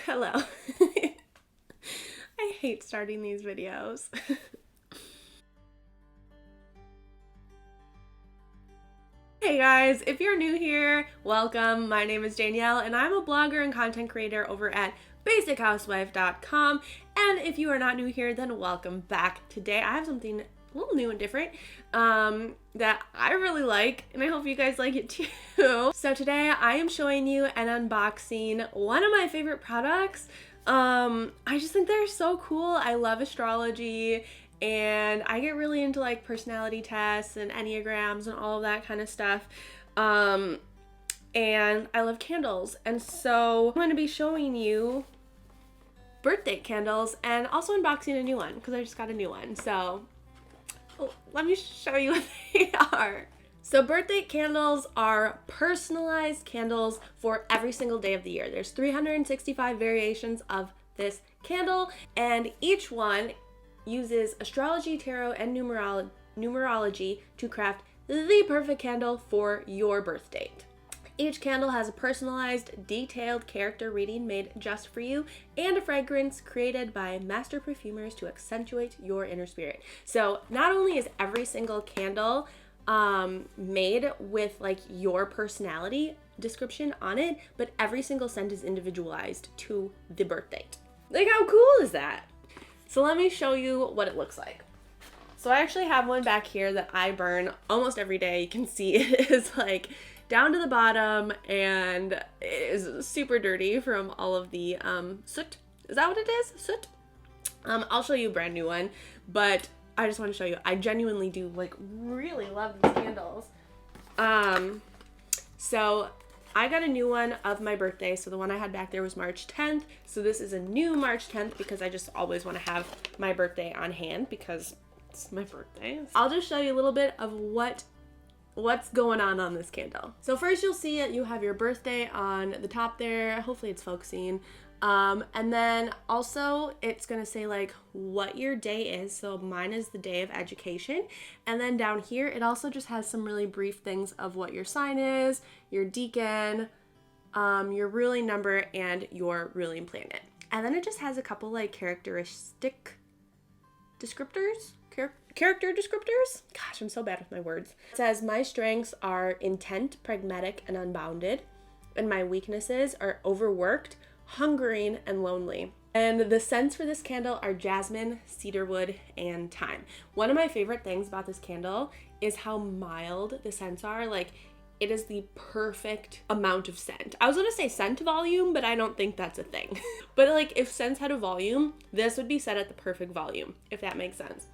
Hello. I hate starting these videos. Hey guys, if you're new here, welcome. My name is Danielle and I'm a blogger and content creator over at basichousewife.com. And if you are not new here, then welcome back. Today I have something a little new and different that I really like, and I hope you guys like it too. So today I am showing you and unboxing one of my favorite products. I just think they're so cool. I love astrology, and I get really into like personality tests and enneagrams and all of that kind of stuff. And I love candles, and so I'm going to be showing you Birthdate candles and also unboxing a new one because I just got a new one. So let me show you what they are. So Birthdate candles are personalized candles for every single day of the year. There's 365 variations of this candle, and each one uses astrology, tarot, and numerology to craft the perfect candle for your birth date. Each candle has a personalized, detailed character reading made just for you and a fragrance created by master perfumers to accentuate your inner spirit. So not only is every single candle made with like your personality description on it, but every single scent is individualized to the birth date. Like, how cool is that? So let me show you what it looks like. So I actually have one back here that I burn almost every day. You can see it is like down to the bottom, and it is super dirty from all of the soot. Is that what it is? Soot? I'll show you a brand new one, but I just want to show you. I genuinely do like really love these candles. So I got a new one of my birthday. So the one I had back there was March 10th. So this is a new March 10th because I just always want to have my birthday on hand because it's my birthday. I'll just show you a little bit of what's going on this candle. So first you'll see it, you have your birthday on the top there. Hopefully it's focusing. And then also it's gonna say like what your day is. So mine is the day of education. And then down here, it also just has some really brief things of what your sign is, your decan, your ruling number, and your ruling planet. And then it just has a couple like characteristic descriptors. Character descriptors? Gosh, I'm so bad with my words. It says, my strengths are intent, pragmatic, and unbounded, and my weaknesses are overworked, hungering, and lonely. And the scents for this candle are jasmine, cedarwood, and thyme. One of my favorite things about this candle is how mild the scents are. Like, it is the perfect amount of scent. I was gonna say scent volume, but I don't think that's a thing. But like, if scents had a volume, this would be set at the perfect volume, if that makes sense.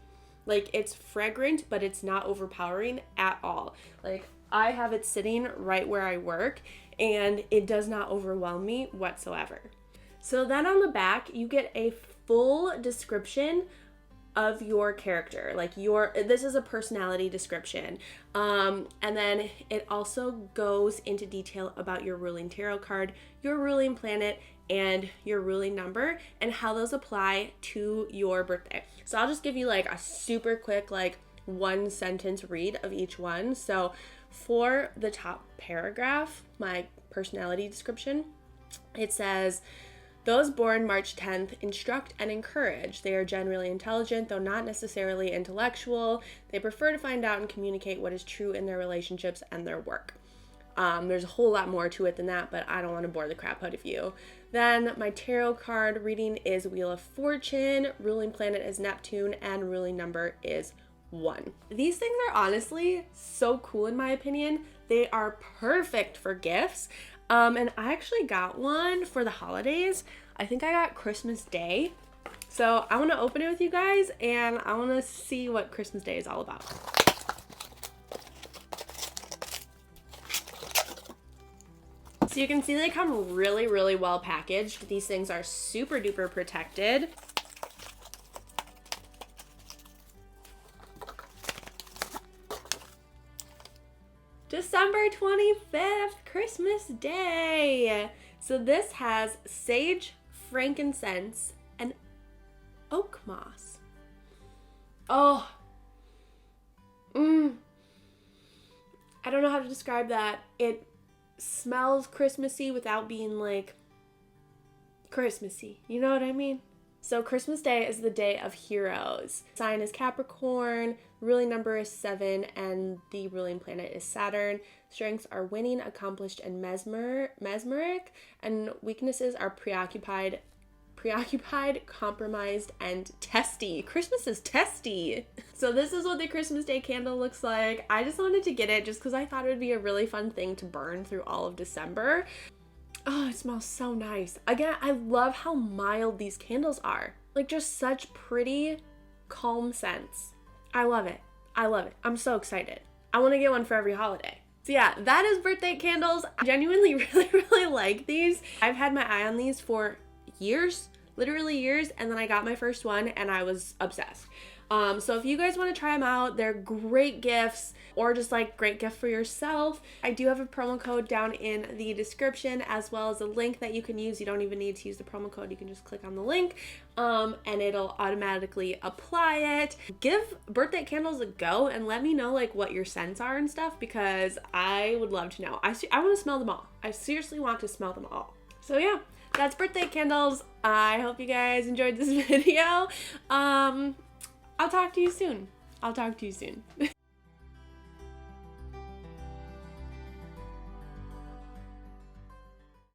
Like, it's fragrant, but it's not overpowering at all. Like, I have it sitting right where I work, and it does not overwhelm me whatsoever. So then on the back, you get a full description of your character. Like, this is a personality description. And then it also goes into detail about your ruling tarot card, your ruling planet, and your ruling number, and how those apply to your birthday. So I'll just give you like a super quick, like, one sentence read of each one. So for the top paragraph, my personality description, it says, those born March 10th instruct and encourage. They are generally intelligent, though not necessarily intellectual. They prefer to find out and communicate what is true in their relationships and their work. There's a whole lot more to it than that, but I don't want to bore the crap out of you. Then my tarot card reading is Wheel of Fortune, ruling planet is Neptune, and ruling number is 1. These things are honestly so cool in my opinion. They are perfect for gifts. And I actually got one for the holidays. I think I got Christmas Day. So I want to open it with you guys, and I want to see what Christmas Day is all about. So you can see they come really, really well packaged. These things are super duper protected. December 25th, Christmas Day. So this has sage, frankincense, and oak moss. Oh. I don't know how to describe that. It smells Christmassy without being like Christmassy. You know what I mean? So Christmas Day is the day of heroes. Sign is Capricorn, ruling number is 7, and the ruling planet is Saturn. Strengths are winning, accomplished, and mesmeric, and weaknesses are preoccupied, compromised, and testy. Christmas is testy. So this is what the Christmas Day candle looks like. I just wanted to get it just because I thought it would be a really fun thing to burn through all of December. Oh, it smells so nice. Again, I love how mild these candles are. Like, just such pretty, calm scents. I love it. I love it. I'm so excited. I want to get one for every holiday. So yeah, that is birthday candles. I genuinely really like these. I've had my eye on these for years, literally years, and then I got my first one and I was obsessed. So if you guys want to try them out, they're great gifts, or just like great gift for yourself. I do have a promo code down in the description, as well as a link that you can use. You don't even need to use the promo code. You can just click on the link, and it'll automatically apply it. Give birthday candles a go and let me know like what your scents are and stuff, because I would love to know. I want to smell them all. I seriously want to smell them all. So yeah, that's birthday candles. I hope you guys enjoyed this video. I'll talk to you soon.